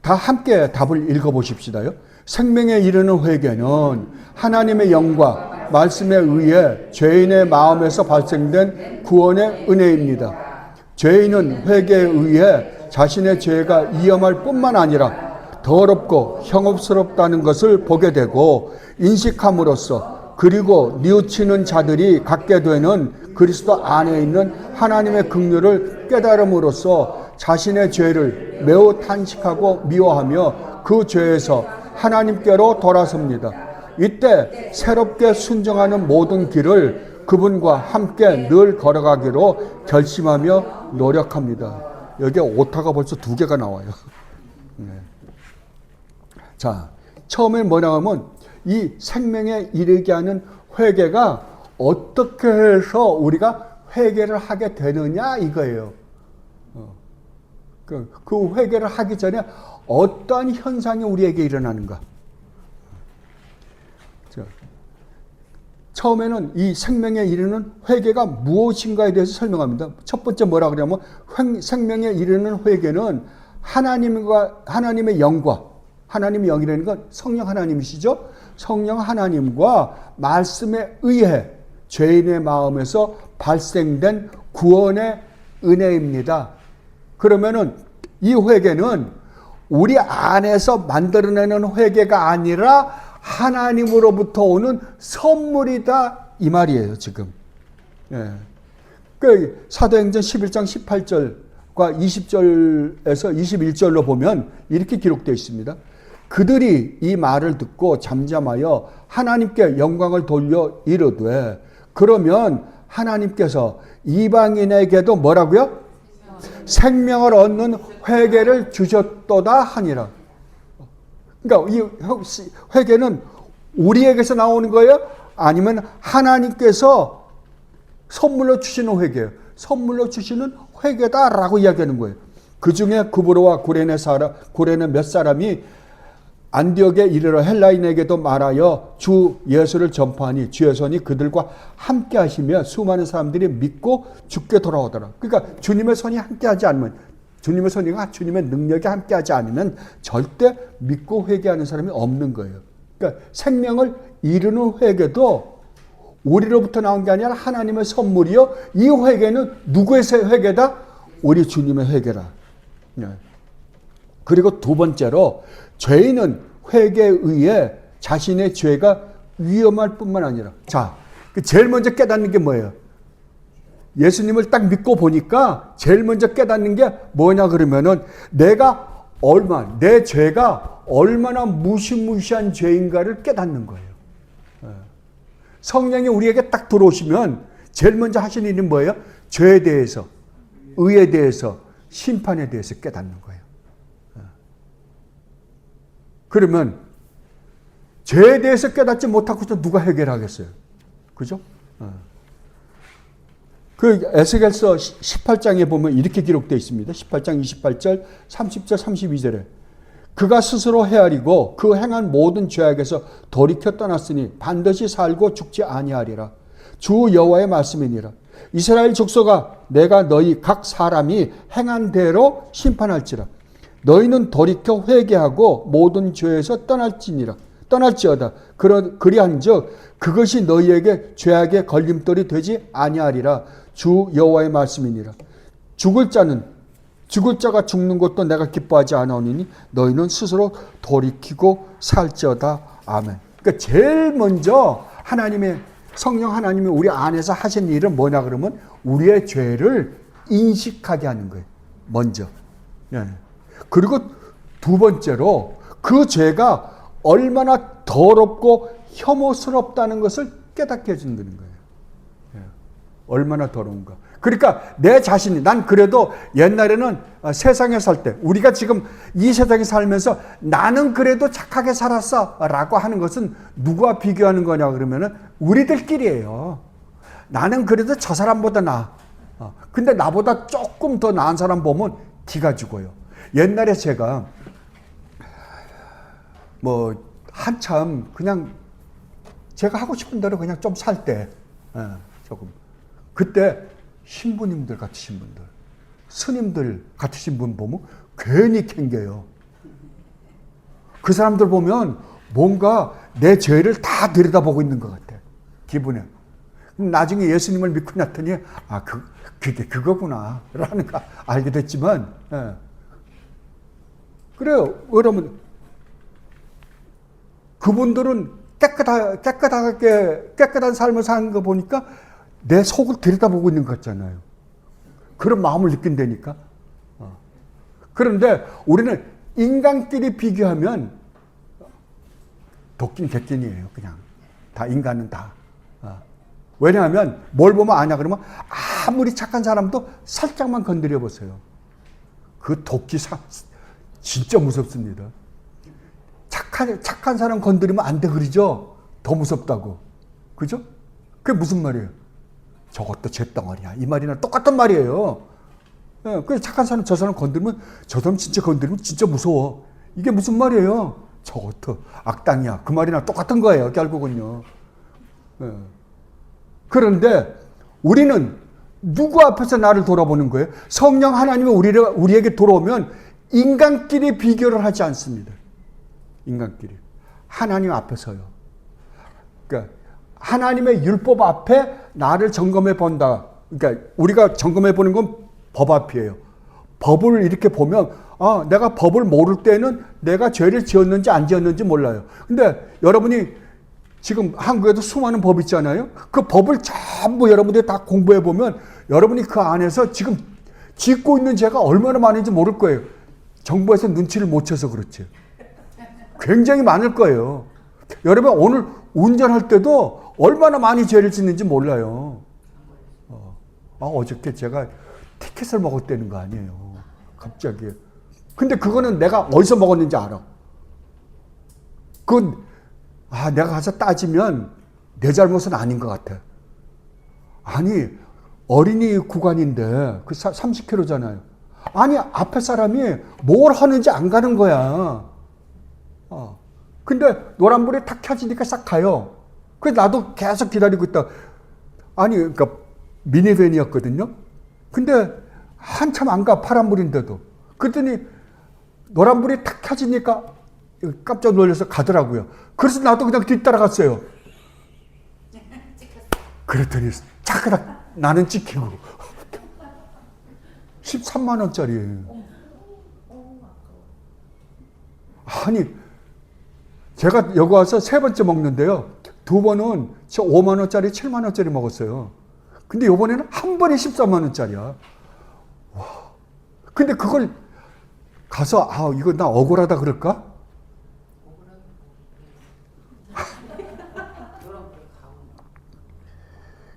A: 다 함께 답을 읽어보십시다요. 생명에 이르는 회개는 하나님의 영과 말씀에 의해 죄인의 마음에서 발생된 구원의 은혜입니다. 죄인은 회개에 의해 자신의 죄가 위험할 뿐만 아니라 더럽고 형업스럽다는 것을 보게 되고 인식함으로써 그리고 뉘우치는 자들이 갖게 되는 그리스도 안에 있는 하나님의 긍휼을 깨달음으로써 자신의 죄를 매우 탄식하고 미워하며 그 죄에서 하나님께로 돌아섭니다. 이때 새롭게 순종하는 모든 길을 그분과 함께 늘 걸어가기로 결심하며 노력합니다. 여기에 오타가 벌써 2개가 나와요. 자, 처음에 뭐라고 하면 이 생명에 이르게 하는 회개가 어떻게 해서 우리가 회개를 하게 되느냐 이거예요. 그 회개를 하기 전에 어떠한 현상이 우리에게 일어나는가. 자, 처음에는 이 생명에 이르는 회개가 무엇인가에 대해서 설명합니다. 첫 번째 뭐라 그러냐면 생명에 이르는 회개는 하나님의 영과 하나님의 영이라는 건 성령 하나님이시죠. 성령 하나님과 말씀에 의해 죄인의 마음에서 발생된 구원의 은혜입니다. 그러면은 이 회개는 우리 안에서 만들어내는 회개가 아니라 하나님으로부터 오는 선물이다 이 말이에요 지금. 그 사도행전 11장 18절과 20절에서 21절로 보면 이렇게 기록되어 있습니다. 그들이 이 말을 듣고 잠잠하여 하나님께 영광을 돌려 이르되 그러면 하나님께서 이방인에게도 뭐라고요? 생명을 얻는 회개를 주셨도다 하니라. 그러니까 이 회개는 우리에게서 나오는 거예요? 아니면 하나님께서 선물로 주시는 회개예요? 선물로 주시는 회개다라고 이야기하는 거예요. 그 중에 구브로와 구레네 몇 사람이 안디옥에 이르러 헬라인에게도 말하여 주 예수를 전파하니 주 예수님이 그들과 함께 하시며 수많은 사람들이 믿고 죽게 돌아오더라. 그러니까 주님의 손이 함께하지 않으면, 주님의 손이가 주님의 능력이 함께하지 않으면 절대 믿고 회개하는 사람이 없는 거예요. 그러니까 생명을 이루는 회개도 우리로부터 나온 게 아니라 하나님의 선물이요. 이 회개는 누구의 회개다? 우리 주님의 회개라. 그리고 두 번째로 죄인은 회개에 의해 자신의 죄가 위험할 뿐만 아니라, 자, 제일 먼저 깨닫는 게 뭐예요? 예수님을 딱 믿고 보니까 제일 먼저 깨닫는 게 뭐냐 그러면은 내 죄가 얼마나 무시무시한 죄인가를 깨닫는 거예요. 성령이 우리에게 딱 들어오시면 제일 먼저 하시는 일은 뭐예요? 죄에 대해서, 의에 대해서, 심판에 대해서 깨닫는 거예요. 그러면 죄에 대해서 깨닫지 못하고 누가 해결하겠어요? 그죠? 그 에스겔서 18장에 보면 이렇게 기록되어 있습니다. 18장 28절, 30절, 32절에 그가 스스로 헤아리고 그 행한 모든 죄악에서 돌이켜 떠났으니 반드시 살고 죽지 아니하리라. 주 여호와의 말씀이니라. 이스라엘 족속아, 내가 너희 각 사람이 행한 대로 심판할지라. 너희는 돌이켜 회개하고 모든 죄에서 떠날지어다. 그리한즉 그것이 너희에게 죄악의 걸림돌이 되지 아니하리라. 주 여호와의 말씀이니라. 죽을 자가 죽는 것도 내가 기뻐하지 않으니 너희는 스스로 돌이키고 살지어다. 아멘. 그러니까 제일 먼저 성령 하나님이 우리 안에서 하신 일은 뭐냐 그러면 우리의 죄를 인식하게 하는 거예요. 먼저. 그리고 두 번째로 그 죄가 얼마나 더럽고 혐오스럽다는 것을 깨닫게 해준다는 거예요. 얼마나 더러운가. 그러니까 내 자신이, 난 그래도 옛날에는 세상에 살 때, 우리가 지금 이 세상에 살면서 나는 그래도 착하게 살았어 라고 하는 것은 누구와 비교하는 거냐 그러면은 우리들끼리예요. 나는 그래도 저 사람보다 나아. 근데 나보다 조금 더 나은 사람 보면 기가 죽어요. 옛날에 제가 한참 그냥 제가 하고 싶은 대로 그냥 좀 살 때, 조금. 그때 신부님들 같으신 분들, 스님들 같으신 분 보면 괜히 캥겨요. 그 사람들 보면 뭔가 내 죄를 다 들여다보고 있는 것 같아. 기분에. 나중에 예수님을 믿고 났더니 그게 그거구나 라는 거 알게 됐지만, 그래요. 여러분, 그분들은 깨끗한 삶을 사는 거 보니까 내 속을 들여다보고 있는 것 같잖아요. 그런 마음을 느낀다니까. 그런데 우리는 인간끼리 비교하면 도끼는 객견이에요. 그냥 다 인간은 다. 왜냐하면 뭘 보면 아냐 그러면 아무리 착한 사람도 살짝만 건드려 보세요. 그 도끼 진짜 무섭습니다. 착한 사람 건드리면 안 돼 그러죠? 더 무섭다고. 그죠? 그게 무슨 말이에요? 저것도 잿덩어리야. 이 말이나 똑같은 말이에요. 그래서 착한 사람 저 사람 건드리면 저 사람 진짜 건드리면 진짜 무서워. 이게 무슨 말이에요? 저것도 악당이야. 그 말이나 똑같은 거예요. 결국은요. 그런데 우리는 누구 앞에서 나를 돌아보는 거예요? 성령 하나님이 우리에게 돌아오면 인간끼리 비교를 하지 않습니다. 인간끼리. 하나님 앞에서요. 그러니까 하나님의 율법 앞에 나를 점검해 본다. 그러니까 우리가 점검해 보는 건 법 앞이에요. 법을 이렇게 보면 내가 법을 모를 때는 내가 죄를 지었는지 안 지었는지 몰라요. 근데 여러분이 지금 한국에도 수많은 법 있잖아요. 그 법을 전부 여러분들이 다 공부해 보면 여러분이 그 안에서 지금 짓고 있는 죄가 얼마나 많은지 모를 거예요. 정부에서 눈치를 못 채서 그렇지. 굉장히 많을 거예요. 여러분 오늘 운전할 때도 얼마나 많이 죄를 짓는지 몰라요. 어저께 제가 티켓을 먹었다는 거 아니에요. 갑자기. 근데 그거는 내가 어디서 먹었는지 알아. 그건 내가 가서 따지면 내 잘못은 아닌 것 같아. 아니 어린이 구간인데 그 30km잖아요. 아니 앞에 사람이 뭘 하는지 안 가는 거야. 근데 노란불이 탁 켜지니까 싹 가요. 그래서 나도 계속 기다리고 있다. 아니 그러니까 미니밴이었거든요. 근데 한참 안 가, 파란불인데도. 그랬더니 노란불이 탁 켜지니까 깜짝 놀라서 가더라고요. 그래서 나도 그냥 뒤따라갔어요. 그랬더니 차그락 나는 찍히고 13만 원짜리예요. 아니 제가 여기 와서 세 번째 먹는데요. 두 번은 5만 원짜리, 7만 원짜리 먹었어요. 근데 이번에는 한 번에 13만 원짜리야. 와. 근데 그걸 가서 이거 나 억울하다 그럴까?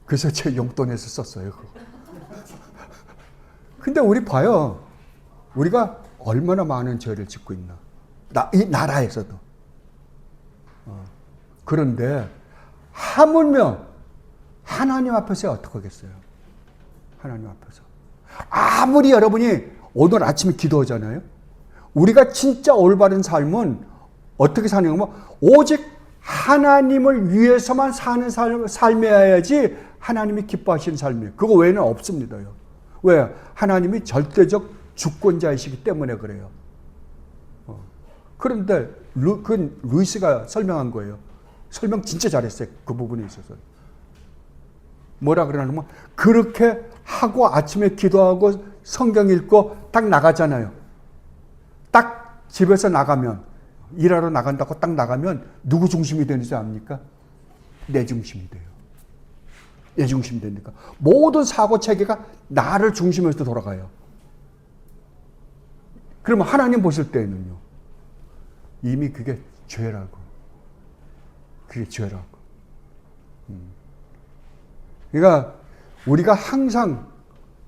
A: 그래서 제 용돈에서 썼어요. 그거. 근데 우리 봐요. 우리가 얼마나 많은 죄를 짓고 있나. 이 나라에서도. 그런데 하물며 하나님 앞에서 어떻게 하겠어요? 하나님 앞에서. 아무리 여러분이 오늘 아침에 기도하잖아요. 우리가 진짜 올바른 삶은 어떻게 사냐면 오직 하나님을 위해서만 사는 삶이어야지 하나님이 기뻐하시는 삶이에요. 그거 외에는 없습니다요. 왜? 하나님이 절대적 주권자이시기 때문에 그래요. 그런데 그건 루이스가 설명한 거예요. 설명 진짜 잘했어요. 그 부분에 있어서. 뭐라 그러냐면 그렇게 하고 아침에 기도하고 성경 읽고 딱 나가잖아요. 딱 집에서 나가면 일하러 나간다고 딱 나가면 누구 중심이 되는지 압니까? 내 중심이 돼요. 내 중심이 되니까 모든 사고 체계가 나를 중심에서 돌아가요. 그러면 하나님 보실 때는요. 이미 그게 죄라고. 그게 죄라고. 그러니까 우리가 항상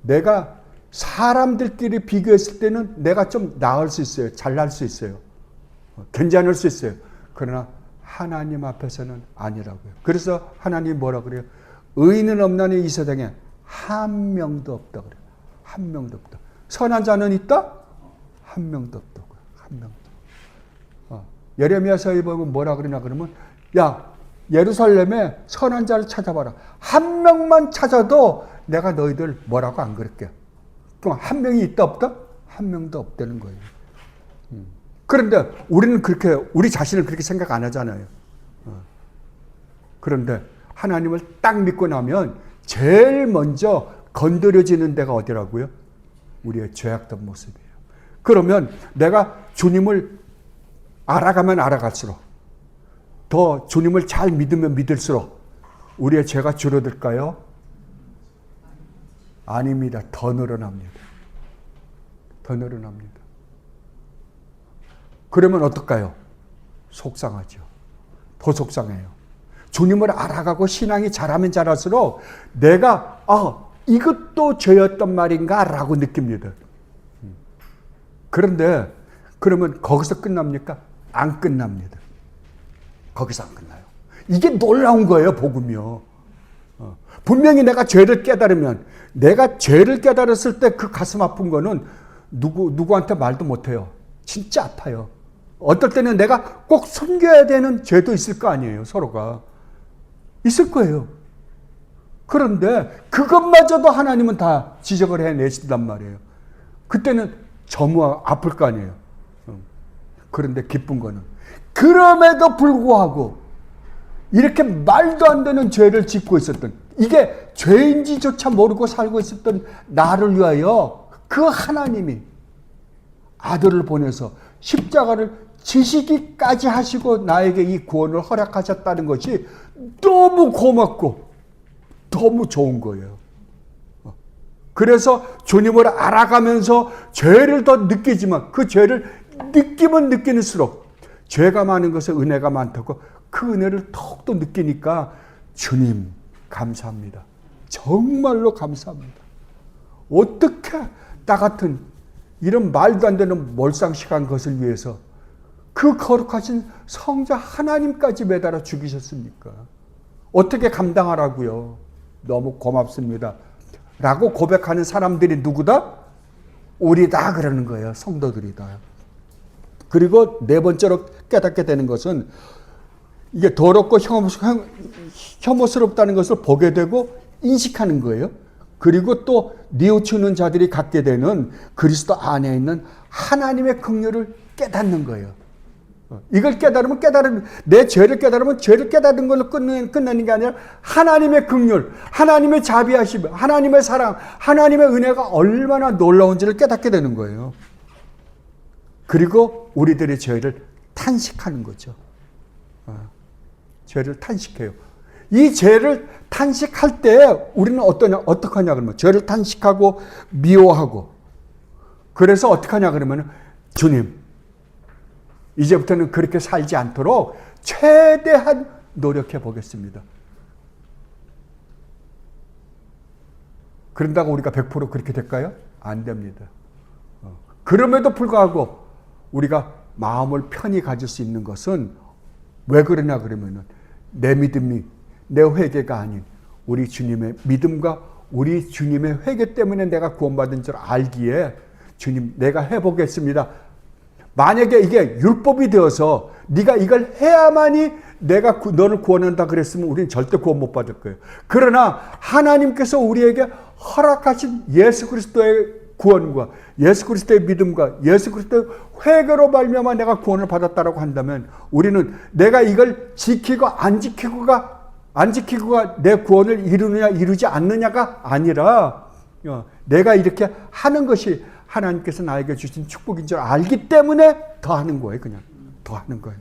A: 내가 사람들끼리 비교했을 때는 내가 좀 나을 수 있어요. 잘날 수 있어요. 괜찮을 수 있어요. 그러나 하나님 앞에서는 아니라고요. 그래서 하나님이 뭐라 그래요? 의인은 없나니 이 세상에 한 명도 없다 그래요. 한 명도 없다. 선한 자는 있다? 한 명도 없다고요. 한 명도. 예레미야서에 보면 뭐라 그러냐 그러면 야 예루살렘에 선한 자를 찾아봐라. 한 명만 찾아도 내가 너희들 뭐라고 안 그럴게. 그럼 한 명이 있다 없다? 한 명도 없다는 거예요. 그런데 우리는 그렇게 우리 자신을 그렇게 생각 안 하잖아요. 그런데 하나님을 딱 믿고 나면 제일 먼저 건드려지는 데가 어디라고요? 우리의 죄악된 모습이에요. 그러면 내가 주님을 알아가면 알아갈수록 더 주님을 잘 믿으면 믿을수록 우리의 죄가 줄어들까요? 아닙니다. 더 늘어납니다. 더 늘어납니다. 그러면 어떨까요? 속상하죠. 더 속상해요. 주님을 알아가고 신앙이 자라면 자랄수록 내가 이것도 죄였단 말인가 라고 느낍니다. 그런데 그러면 거기서 끝납니까? 안 끝납니다. 거기서 안 끝나요. 이게 놀라운 거예요, 복음이요. 분명히 내가 죄를 깨달으면 내가 죄를 깨달았을 때 그 가슴 아픈 거는 누구한테 말도 못해요. 진짜 아파요. 어떨 때는 내가 꼭 숨겨야 되는 죄도 있을 거 아니에요, 서로가. 있을 거예요. 그런데 그것마저도 하나님은 다 지적을 해내신단 말이에요. 그때는 저무 아플 거 아니에요. 그런데 기쁜 거는 그럼에도 불구하고 이렇게 말도 안 되는 죄를 짓고 있었던 이게 죄인지조차 모르고 살고 있었던 나를 위하여 그 하나님이 아들을 보내서 십자가를 지시기까지 하시고 나에게 이 구원을 허락하셨다는 것이 너무 고맙고 너무 좋은 거예요. 그래서 주님을 알아가면서 죄를 더 느끼지만 그 죄를 느끼면 느끼는수록 죄가 많은 것에 은혜가 많다고 그 은혜를 더욱더 느끼니까 주님 감사합니다. 정말로 감사합니다. 어떻게 나 같은 이런 말도 안 되는 몰상식한 것을 위해서 그 거룩하신 성자 하나님까지 매달아 죽이셨습니까? 어떻게 감당하라고요? 너무 고맙습니다. 라고 고백하는 사람들이 누구다? 우리다 그러는 거예요. 성도들이다. 그리고 네 번째로 깨닫게 되는 것은 이게 더럽고 혐오스럽다는 것을 보게 되고 인식하는 거예요. 그리고 또 뉘우치는 자들이 갖게 되는 그리스도 안에 있는 하나님의 긍휼을 깨닫는 거예요. 이걸 깨달으면 내 죄를 깨달으면 죄를 깨닫는 걸로 끝내는 게 아니라 하나님의 긍휼, 하나님의 자비하심, 하나님의 사랑, 하나님의 은혜가 얼마나 놀라운지를 깨닫게 되는 거예요. 그리고 우리들의 죄를 탄식하는 거죠. 죄를 탄식해요. 이 죄를 탄식할 때 우리는 어떻게 하냐 그러면 죄를 탄식하고 미워하고 그래서 어떻게 하냐 그러면 주님 이제부터는 그렇게 살지 않도록 최대한 노력해 보겠습니다. 그런다고 우리가 100% 그렇게 될까요? 안 됩니다. 그럼에도 불구하고 우리가 마음을 편히 가질 수 있는 것은 왜 그러냐 그러면은 내 믿음이 내 회개가 아닌 우리 주님의 믿음과 우리 주님의 회개 때문에 내가 구원받은 줄 알기에 주님 내가 해보겠습니다. 만약에 이게 율법이 되어서 네가 이걸 해야만이 내가 너를 구원한다 그랬으면 우리는 절대 구원 못 받을 거예요. 그러나 하나님께서 우리에게 허락하신 예수 그리스도의 구원과 예수 그리스도의 믿음과 예수 그리스도의 회개로 말미암아 내가 구원을 받았다라고 한다면 우리는 내가 이걸 지키고 안 지키고가 내 구원을 이루느냐 이루지 않느냐가 아니라 내가 이렇게 하는 것이 하나님께서 나에게 주신 축복인 줄 알기 때문에 더 하는 거예요. 그냥 더 하는 거예요.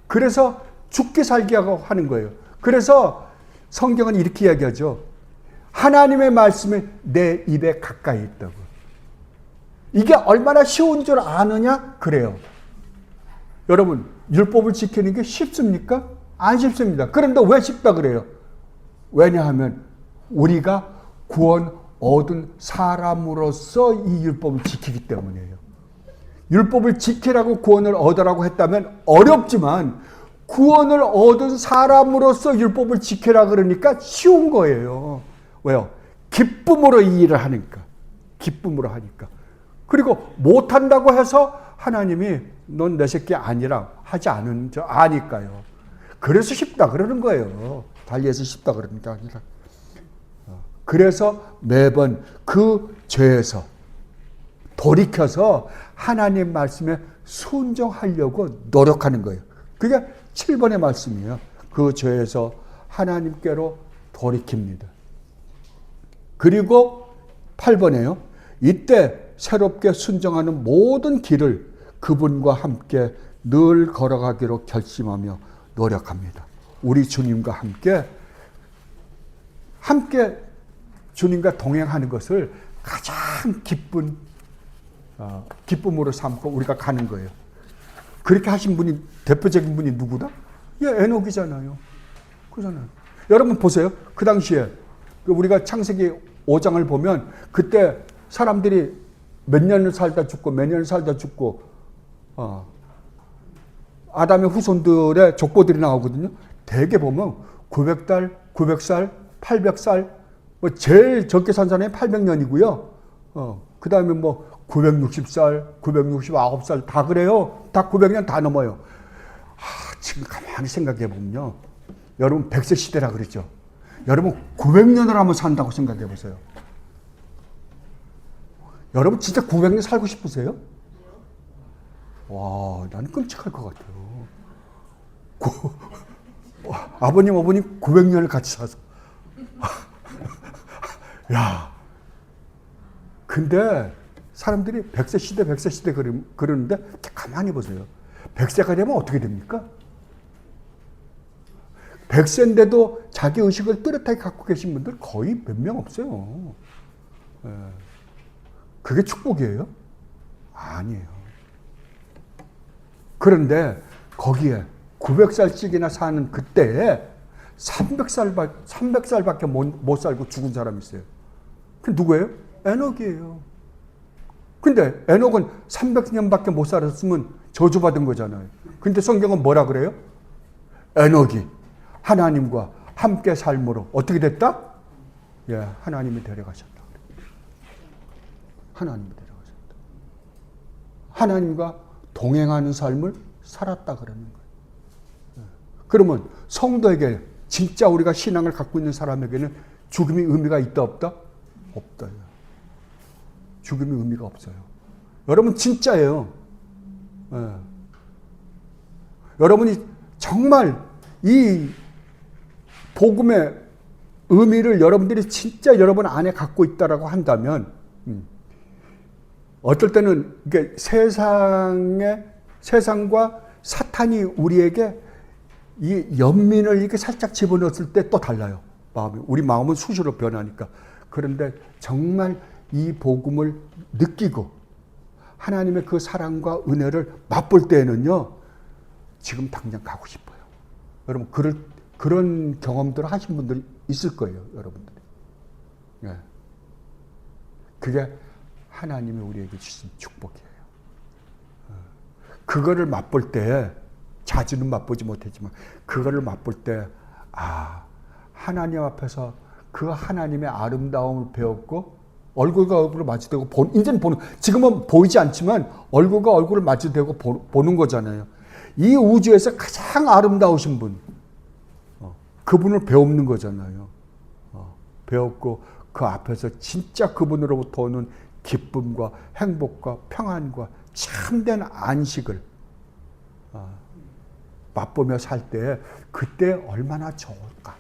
A: 그래서 죽기 살기 하는 거예요. 그래서 성경은 이렇게 이야기하죠. 하나님의 말씀이 내 입에 가까이 있다고. 이게 얼마나 쉬운 줄 아느냐? 그래요. 여러분 율법을 지키는 게 쉽습니까? 안 쉽습니다. 그런데 왜 쉽다 그래요? 왜냐하면 우리가 구원 얻은 사람으로서 이 율법을 지키기 때문이에요. 율법을 지키라고 구원을 얻으라고 했다면 어렵지만 구원을 얻은 사람으로서 율법을 지키라 그러니까 쉬운 거예요. 왜요? 기쁨으로 이 일을 하니까. 기쁨으로 하니까. 그리고 못한다고 해서 하나님이 넌 내 새끼 아니라 하지 않은 줄 아니까요. 그래서 쉽다 그러는 거예요. 달리해서 쉽다 그러는 게 아니라. 그래서 매번 그 죄에서 돌이켜서 하나님 말씀에 순종하려고 노력하는 거예요. 그게 7번의 말씀이에요. 그 죄에서 하나님께로 돌이킵니다. 그리고 8번에요. 이때 새롭게 순종하는 모든 길을 그분과 함께 늘 걸어가기로 결심하며 노력합니다. 우리 주님과 함께 주님과 동행하는 것을 가장 기쁨으로 삼고 우리가 가는 거예요. 그렇게 하신 분이 대표적인 분이 누구다? 에녹이잖아요. 그잖아요. 여러분 보세요. 그 당시에 우리가 창세기 5장을 보면 그때 사람들이 몇 년을 살다 죽고 몇 년을 살다 죽고 아담의 후손들의 족보들이 나오거든요. 대개 보면 900달, 900살, 800살 뭐 제일 적게 산 사람이 800년이고요. 그 다음에 뭐 960살, 969살 다 그래요. 다 900년 다 넘어요. 지금 가만히 생각해 보면요. 여러분 100세 시대라 그랬죠. 여러분 900년을 한번 산다고 생각해 보세요. 여러분 진짜 900년 살고 싶으세요? 와, 나는 끔찍할 것 같아요. 아버님, 어머님 900년을 같이 사서. 야, 근데 사람들이 100세 시대 그러는데 가만히 보세요. 100세가 되면 어떻게 됩니까? 100세인데도 자기 의식을 뚜렷하게 갖고 계신 분들 거의 몇 명 없어요. 그게 축복이에요? 아니에요. 그런데 거기에 900살씩이나 사는 그때에 300살밖에 못 살고 죽은 사람이 있어요. 그 누구예요? 에녹이에요. 근데 에녹은 300년밖에 못 살았으면 저주받은 거잖아요. 근데 성경은 뭐라 그래요? 에녹이 하나님과 함께 삶으로 어떻게 됐다? 예, 하나님이 데려가셨다. 하나님이 데려가셨다. 하나님과 동행하는 삶을 살았다 그러는 거예요. 그러면 성도에게 진짜 우리가 신앙을 갖고 있는 사람에게는 죽음이 의미가 있다 없다? 없다. 죽음이 의미가 없어요. 여러분 진짜예요. 예. 여러분이 정말 이 복음의 의미를 여러분들이 진짜 여러분 안에 갖고 있다라고 한다면, 어떨 때는 이게 세상과 사탄이 우리에게 이 연민을 이렇게 살짝 집어넣었을 때 또 달라요. 마음이. 우리 마음은 수시로 변하니까. 그런데 정말 이 복음을 느끼고 하나님의 그 사랑과 은혜를 맛볼 때에는요, 지금 당장 가고 싶어요. 여러분, 그런 경험들을 하신 분들 있을 거예요, 여러분들이. 예. 그게 하나님이 우리에게 주신 축복이에요. 그거를 맛볼 때, 자주는 맛보지 못했지만, 그거를 맛볼 때, 하나님 앞에서 그 하나님의 아름다움을 배웠고, 얼굴과 얼굴을 마주대고, 이제는 지금은 보이지 않지만, 얼굴과 얼굴을 마주대고 보는 거잖아요. 이 우주에서 가장 아름다우신 분, 그분을 배우는 거잖아요. 배웠고, 그 앞에서 진짜 그분으로부터 오는 기쁨과 행복과 평안과 참된 안식을 맛보며 살 때 그때 얼마나 좋을까.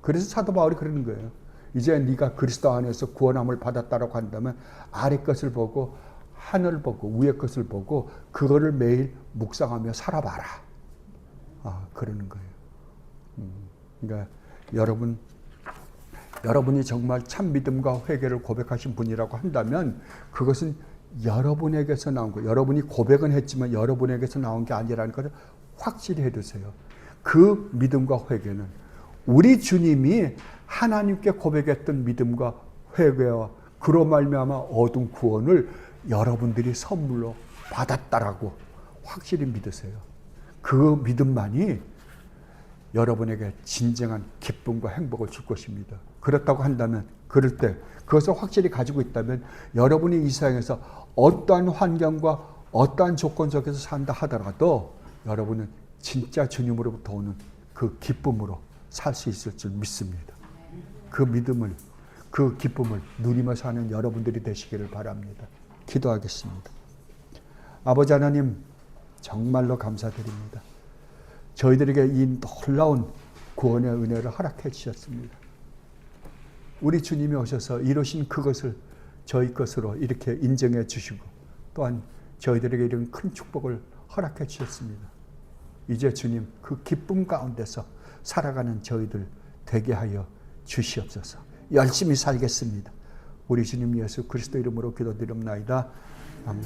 A: 그래서 사도 바울이 그러는 거예요. 이제 네가 그리스도 안에서 구원함을 받았다라고 한다면 아래 것을 보고 하늘 보고 위에 것을 보고 그거를 매일 묵상하며 살아봐라. 그러는 거예요. 그러니까 여러분이 정말 참 믿음과 회개를 고백하신 분이라고 한다면 그것은 여러분에게서 나온 거예요. 여러분이 고백은 했지만 여러분에게서 나온 게 아니라는 것을 확실히 해두세요. 그 믿음과 회개는 우리 주님이 하나님께 고백했던 믿음과 회개와 그로 말미암아 얻은 구원을 여러분들이 선물로 받았다라고 확실히 믿으세요. 그 믿음만이 여러분에게 진정한 기쁨과 행복을 줄 것입니다. 그렇다고 한다면, 그럴 때 그것을 확실히 가지고 있다면 여러분이 이 세상에서 어떠한 환경과 어떠한 조건 속에서 산다 하더라도 여러분은 진짜 주님으로부터 오는 그 기쁨으로 살 수 있을 줄 믿습니다. 그 믿음을, 그 기쁨을 누리며 사는 여러분들이 되시기를 바랍니다. 기도하겠습니다. 아버지 하나님, 정말로 감사드립니다. 저희들에게 이 놀라운 구원의 은혜를 허락해 주셨습니다. 우리 주님이 오셔서 이루신 그것을 저희 것으로 이렇게 인정해 주시고 또한 저희들에게 이런 큰 축복을 허락해 주셨습니다. 이제 주님 그 기쁨 가운데서 살아가는 저희들 되게 하여 주시옵소서. 열심히 살겠습니다. 우리 주님 예수 그리스도 이름으로 기도드립나이다. 아멘.